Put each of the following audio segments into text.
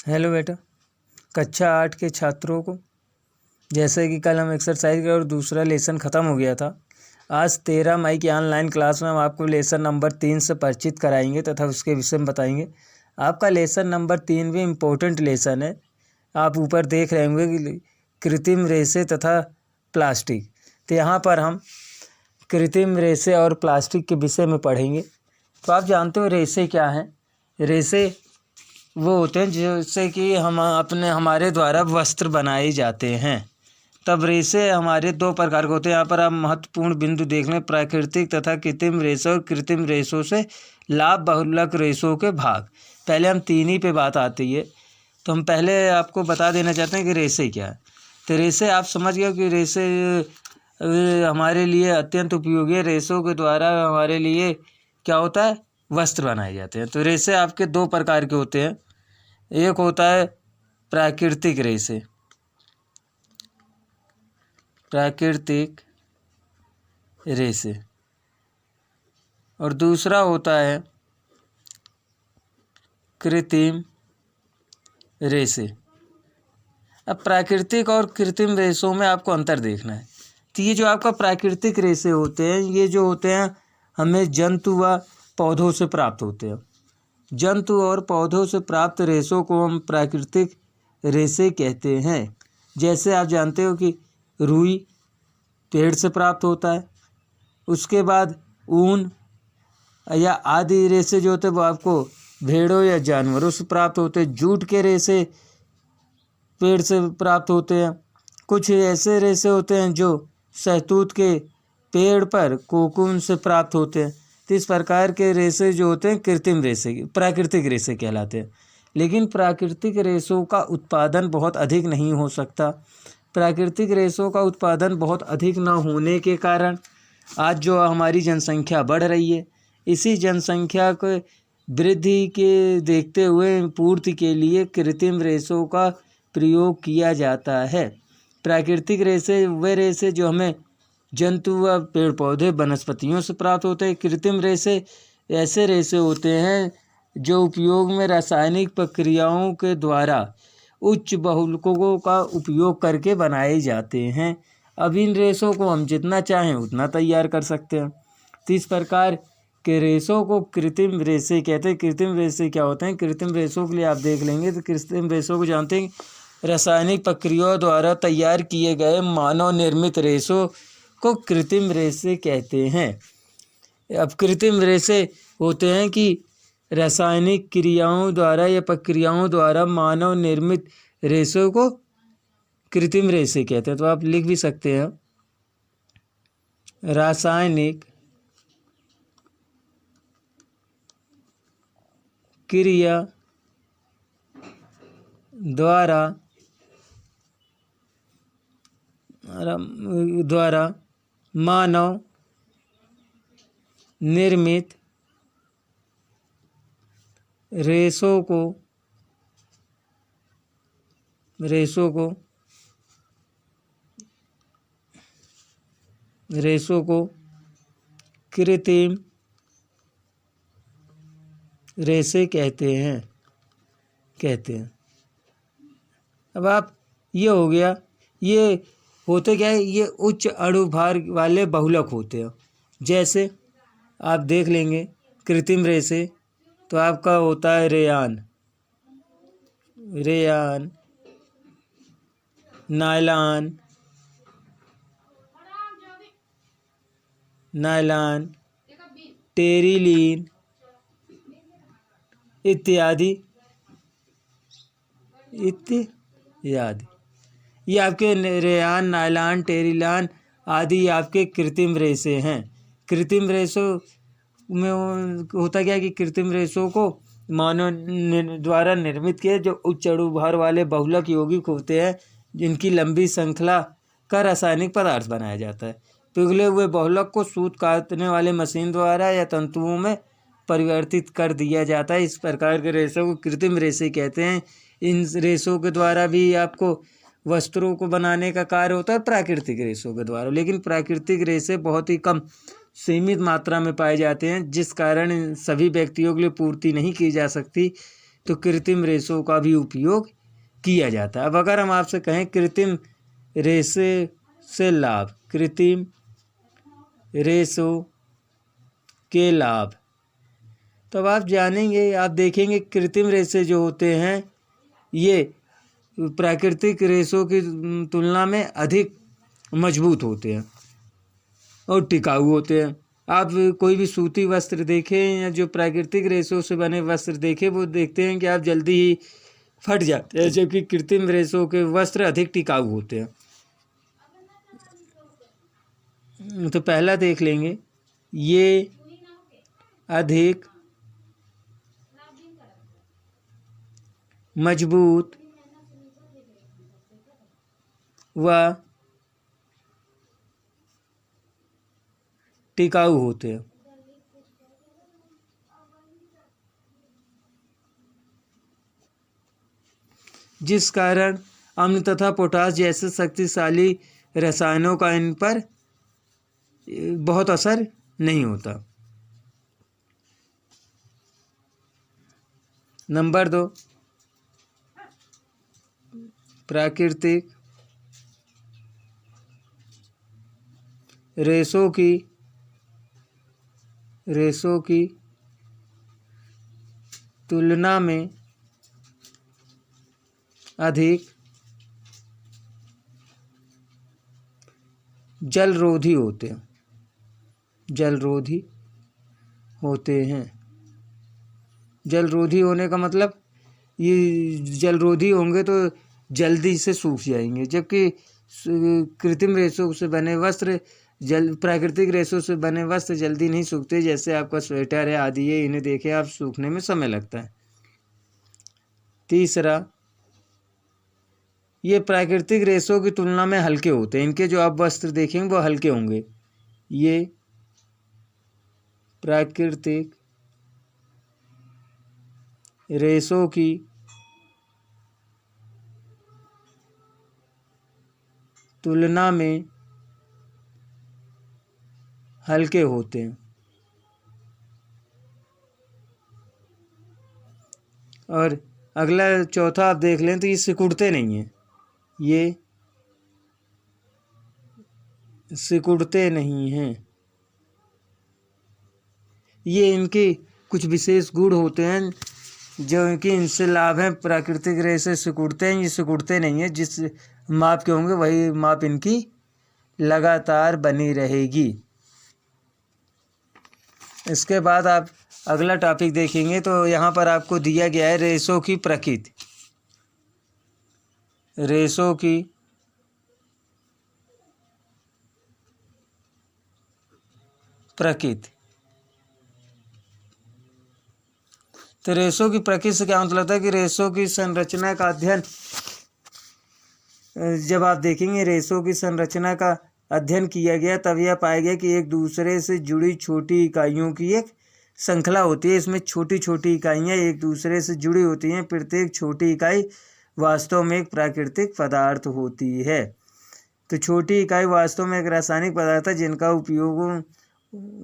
Hello बेटा। कक्षा 8 के छात्रों को जैसे कि कल हम एक्सरसाइज और दूसरा लेसन ख़त्म हो गया था। आज 13 मई की ऑनलाइन क्लास में हम आपको लेसन नंबर 3 से परिचित कराएंगे तथा उसके विषय में बताएंगे। आपका लेसन नंबर 3 भी इम्पोर्टेंट लेसन है। आप ऊपर देख रहे होंगे कि कृत्रिम रेशे तथा प्लास्टिक। तो यहाँ पर हम कृत्रिम रेशे और प्लास्टिक के विषय में पढ़ेंगे। तो आप जानते हो रेशे क्या हैं? रेशे वो होते हैं जिससे कि हमारे द्वारा वस्त्र बनाए जाते हैं। तब रेशे हमारे दो प्रकार के होते हैं। यहाँ पर आप महत्वपूर्ण बिंदु देख लें, प्राकृतिक तथा कृत्रिम रेशे और कृत्रिम रेशों से लाभ बहुलक रेशों के भाग। पहले हम तीन ही पे बात आती है, तो हम पहले आपको बता देना चाहते हैं कि रेशे क्या है। तो रेशे आप समझ गए कि रेशे हमारे लिए अत्यंत उपयोगी है। रेशों के द्वारा हमारे लिए क्या होता है? वस्त्र बनाए जाते हैं। तो रेशे आपके दो प्रकार के होते हैं। एक होता है प्राकृतिक रेशे, प्राकृतिक रेशे, और दूसरा होता है कृत्रिम रेशे। अब प्राकृतिक और कृत्रिम रेशों में आपको अंतर देखना है। तो ये जो आपका प्राकृतिक रेशे होते हैं, ये जो होते हैं हमें जंतु व पौधों से प्राप्त होते हैं। जंतु और पौधों से प्राप्त रेशों को हम प्राकृतिक रेशे कहते हैं। जैसे आप जानते हो कि रुई पेड़ से प्राप्त होता है, उसके बाद ऊन या आदि रेशे जो होते हैं वो आपको भेड़ों या जानवरों से प्राप्त होते हैं। जूट के रेशे पेड़ से प्राप्त होते हैं। कुछ ऐसे रेशे होते हैं जो शहतूत के पेड़ पर कोकून से प्राप्त होते हैं। तो इस प्रकार के रेशे जो होते हैं कृत्रिम रेशे, प्राकृतिक रेशे कहलाते हैं। लेकिन प्राकृतिक रेशों का उत्पादन बहुत अधिक नहीं हो सकता। प्राकृतिक रेशों का उत्पादन बहुत अधिक न होने के कारण आज जो हमारी जनसंख्या बढ़ रही है, इसी जनसंख्या को वृद्धि के देखते हुए पूर्ति के लिए कृत्रिम रेशों का प्रयोग किया जाता है। प्राकृतिक रेशे वे रेशे जो हमें जंतु व पेड़ पौधे वनस्पतियों से प्राप्त होते हैं। कृत्रिम रेशे ऐसे रेशे होते हैं जो उपयोग में रासायनिक प्रक्रियाओं के द्वारा उच्च बहुलकों का उपयोग करके बनाए जाते हैं। अब इन रेशों को हम जितना चाहें उतना तैयार कर सकते हैं। तो इस प्रकार के रेशों को कृत्रिम रेशे कहते हैं। कृत्रिम रेशे क्या होते हैं? कृत्रिम रेशों के लिए आप देख लेंगे तो कृत्रिम रेशों को जानते हैं, रासायनिक प्रक्रियाओं द्वारा तैयार किए गए मानव निर्मित रेशों को कृत्रिम रेशे कहते हैं। अब कृत्रिम रेशे होते हैं कि रासायनिक क्रियाओं द्वारा या प्रक्रियाओं द्वारा मानव निर्मित रेशों को कृत्रिम रेशे कहते हैं। तो आप लिख भी सकते हैं, रासायनिक क्रिया द्वारा मानव निर्मित रेशों को कृत्रिम रेशे कहते हैं। अब आप ये हो गया, ये होते क्या है? ये उच्च अणुभार वाले बहुलक होते हैं। जैसे आप देख लेंगे कृत्रिम रेशे, तो आपका होता है रेयान, नायलॉन, टेरिलीन इत्यादि। ये आपके रेयान, नायलॉन, टेरिलीन आदि आपके कृत्रिम रेशे हैं। कृत्रिम रेशों में होता क्या है कि कृत्रिम रेशों को मानव द्वारा निर्मित किए जो उच्च अणुभार वाले बहुलक यौगिक होते हैं, जिनकी लंबी श्रृंखला का रासायनिक पदार्थ बनाया जाता है। पिघले हुए बहुलक को सूत काटने वाले मशीन द्वारा या तंतुओं में परिवर्तित कर दिया जाता है। इस प्रकार के रेशों को कृत्रिम रेशे कहते हैं। इन रेशों के द्वारा भी आपको वस्त्रों को बनाने का कार्य होता है प्राकृतिक रेशों के द्वारा। लेकिन प्राकृतिक रेशे बहुत ही कम सीमित मात्रा में पाए जाते हैं, जिस कारण सभी व्यक्तियों के लिए पूर्ति नहीं की जा सकती। तो कृत्रिम रेशों का भी उपयोग किया जाता है। अब अगर हम आपसे कहें कृत्रिम रेशे से लाभ, कृत्रिम रेशों के लाभ, तब आप जानेंगे, आप देखेंगे कृत्रिम रेशे जो होते हैं ये प्राकृतिक रेशों की तुलना में अधिक मजबूत होते हैं और टिकाऊ होते हैं। आप कोई भी सूती वस्त्र देखें या जो प्राकृतिक रेशों से बने वस्त्र देखें, वो देखते हैं कि आप जल्दी ही फट जाते हैं, जबकि कृत्रिम रेशों के वस्त्र अधिक टिकाऊ होते हैं। तो पहला देख लेंगे, ये अधिक मजबूत व टिकाऊ होते हैं। जिस कारण अम्ल तथा पोटास जैसे शक्तिशाली रसायनों का इन पर बहुत असर नहीं होता। नंबर 2, प्राकृतिक रेशों की तुलना में अधिक जलरोधी होते हैं। जलरोधी होने का मतलब ये जलरोधी होंगे तो जल्दी से सूख जाएंगे, जबकि कृत्रिम रेशों से बने वस्त्र प्राकृतिक रेशों से बने वस्त्र जल्दी नहीं सूखते। जैसे आपका स्वेटर है आदि है, इन्हें देखें आप, सूखने में समय लगता है। तीसरा, ये प्राकृतिक रेशों की तुलना में हल्के होते हैं। इनके जो आप वस्त्र देखेंगे वो हल्के होंगे। ये प्राकृतिक रेशों की तुलना में हल्के होते हैं। और अगला चौथा आप देख लें तो ये सिकुड़ते नहीं हैं। ये सिकुड़ते नहीं हैं। ये इनके कुछ विशेष गुण होते हैं जो इनकी इनसे लाभ है। प्राकृतिक रेशे सिकुड़ते हैं, ये सिकुड़ते नहीं हैं। जिस माप के होंगे वही माप इनकी लगातार बनी रहेगी। इसके बाद आप अगला टॉपिक देखेंगे तो यहाँ पर आपको दिया गया है रेशों की प्रकृति। रेशों की प्रकृति। तो रेशों की प्रकृति से क्या मतलब है कि रेशों की संरचना का अध्ययन, जब आप देखेंगे रेशों की संरचना का अध्ययन किया गया तब यह पाया गया कि एक दूसरे से जुड़ी छोटी इकाइयों की एक श्रृंखला होती है। इसमें छोटी छोटी इकाइयाँ एक दूसरे से जुड़ी होती हैं। प्रत्येक छोटी इकाई वास्तव में एक प्राकृतिक पदार्थ होती है। तो छोटी इकाई वास्तव में एक रासायनिक पदार्थ है जिनका उपयोग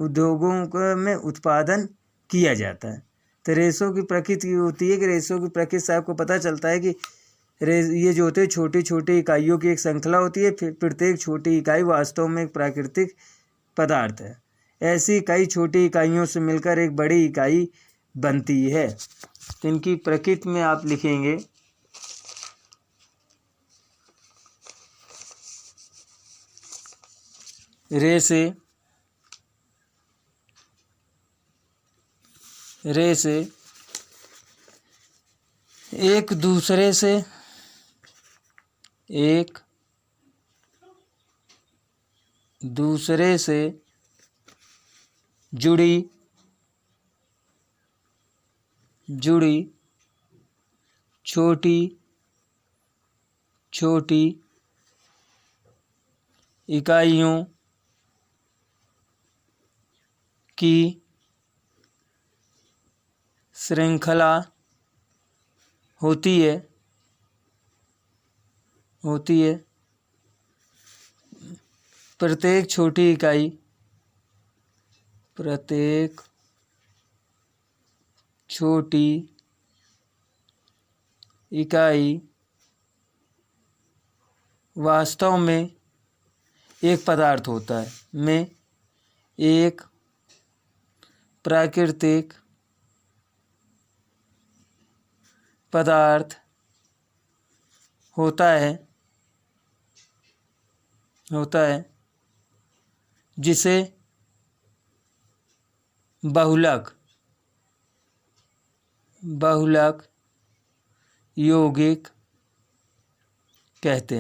उद्योगों में उत्पादन किया जाता है। तो रेशों की प्रकृति होती है कि रेशों की प्रकृति से आपको पता चलता है कि ये जो होते हैं छोटी छोटी इकाइयों की एक श्रृंखला होती है। फिर प्रत्येक छोटी इकाई वास्तव में एक प्राकृतिक पदार्थ है। ऐसी कई छोटी इकाइयों से मिलकर एक बड़ी इकाई बनती है। तो इनकी प्रकृति में आप लिखेंगे रेशे एक दूसरे से जुड़ी छोटी इकाइयों की श्रृंखला होती है। प्रत्येक छोटी इकाई वास्तव में एक पदार्थ होता है, में एक प्राकृतिक पदार्थ होता है जिसे बहुलक यौगिक कहते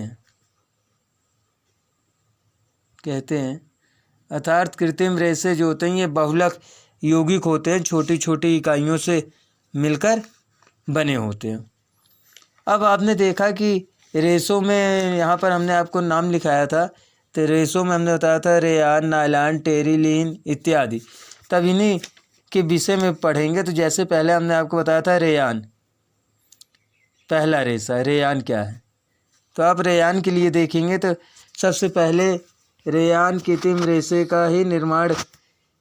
हैं। अर्थात कृत्रिम रेशे जो होते हैं ये बहुलक यौगिक होते हैं, छोटी छोटी इकाइयों से मिलकर बने होते हैं। अब आपने देखा कि रेशों में यहाँ पर हमने आपको नाम लिखाया था, तो रेशों में हमने बताया था रेयान, नायलॉन, टेरिलीन इत्यादि। तब इन्हीं के विषय में पढ़ेंगे। तो जैसे पहले हमने आपको बताया था रेयान, पहला रेशा रेयान क्या है। तो आप रेयान के लिए देखेंगे तो सबसे पहले रेयान कृत्रिम रेशे का ही निर्माण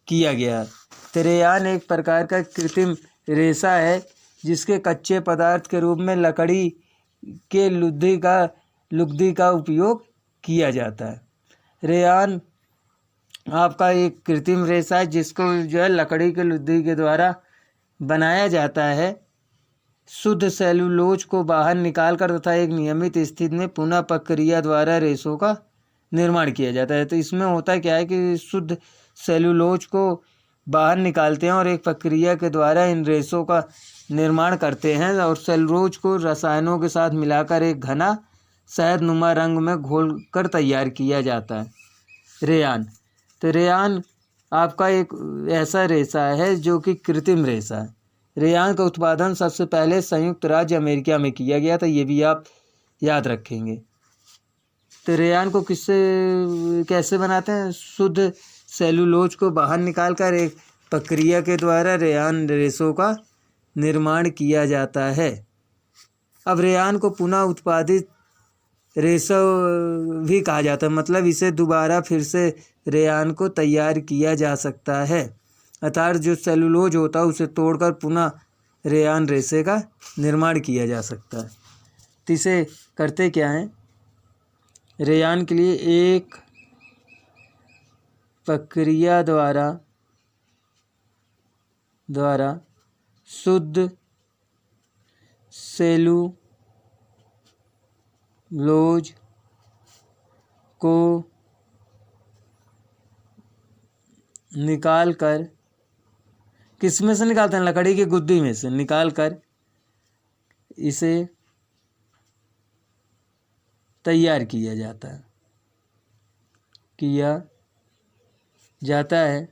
किया गया। तो रेयान एक प्रकार का कृत्रिम रेशा है जिसके कच्चे पदार्थ के रूप में लकड़ी के लुगदी का उपयोग किया जाता है। रेयान आपका एक कृत्रिम रेशा है जिसको जो है लकड़ी के लुगदी के द्वारा बनाया जाता है। शुद्ध सेलुलोज को बाहर निकालकर तथा एक नियमित स्थिति में पुनः प्रक्रिया द्वारा रेशों का निर्माण किया जाता है। तो इसमें होता क्या है कि शुद्ध सेलुलोज को बाहर निकालते हैं और एक प्रक्रिया के द्वारा इन रेशों का निर्माण करते हैं और सेलुलोज को रसायनों के साथ मिलाकर एक घना शहदनुमा रंग में घोलकर तैयार किया जाता है। रेयान, तो रेयान आपका एक ऐसा रेशा है जो कि कृत्रिम रेशा है। रेयान का उत्पादन सबसे पहले संयुक्त राज्य अमेरिका में किया गया था, ये भी आप याद रखेंगे। तो रेयान को कैसे बनाते हैं? शुद्ध सेलुलोज को बाहर निकालकर एक प्रक्रिया के द्वारा रेयान रेशों का निर्माण किया जाता है। अब रेयान को पुनः उत्पादित रेशा भी कहा जाता है, मतलब इसे दोबारा फिर से रेयान को तैयार किया जा सकता है। अर्थात जो सेलुलोज होता है उसे तोड़कर पुनः रेयान रेशे का निर्माण किया जा सकता है। तो इसे करते क्या हैं? रेयान के लिए एक प्रक्रिया द्वारा शुद्ध सेलुलोज को निकालकर, किस में से निकालते हैं? लकड़ी की गुद्दी में से निकालकर इसे तैयार किया जाता है।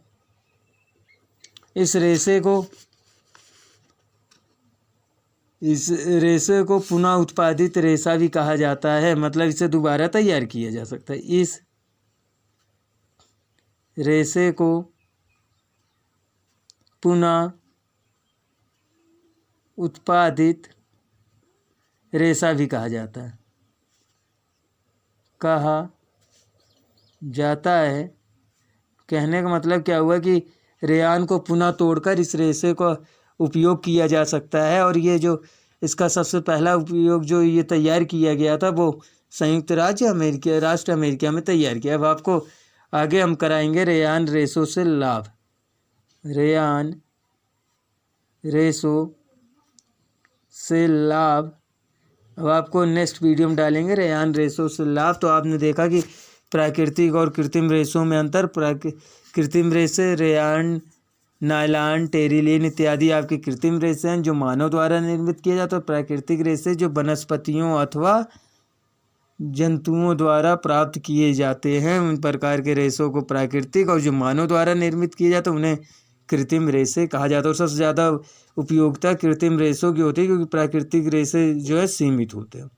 इस रेशे को पुनः उत्पादित रेशा भी कहा जाता है, मतलब इसे दोबारा तैयार किया जा सकता है। इस रेशे को पुनः उत्पादित रेशा भी कहा जाता है। कहने का मतलब क्या हुआ कि रेयान को पुनः तोड़कर इस रेशे का उपयोग किया जा सकता है। और ये जो इसका सबसे पहला उपयोग जो ये तैयार किया गया था वो संयुक्त राज्य अमेरिका में तैयार किया। अब आपको आगे हम कराएंगे रेयान रेशों से लाभ। रेयान रेशों से लाभ अब आपको नेक्स्ट वीडियो में डालेंगे, रेयान रेशों से लाभ। तो आपने देखा कि प्राकृतिक और कृत्रिम रेशों में अंतर। कृत्रिम रेशे रेयान, नायलॉन, टेरिलीन इत्यादि आपके कृत्रिम रेशे हैं जो मानव द्वारा निर्मित किए जाते हैं। प्राकृतिक रेशे जो वनस्पतियों अथवा जंतुओं द्वारा प्राप्त किए जाते हैं, उन प्रकार के रेशों को प्राकृतिक, और जो मानव द्वारा निर्मित किए जाते हैं उन्हें कृत्रिम रेशे कहा जाता है। और सबसे ज़्यादा उपयोगिता कृत्रिम रेशों की होती है क्योंकि प्राकृतिक रेशे जो है सीमित होते हैं।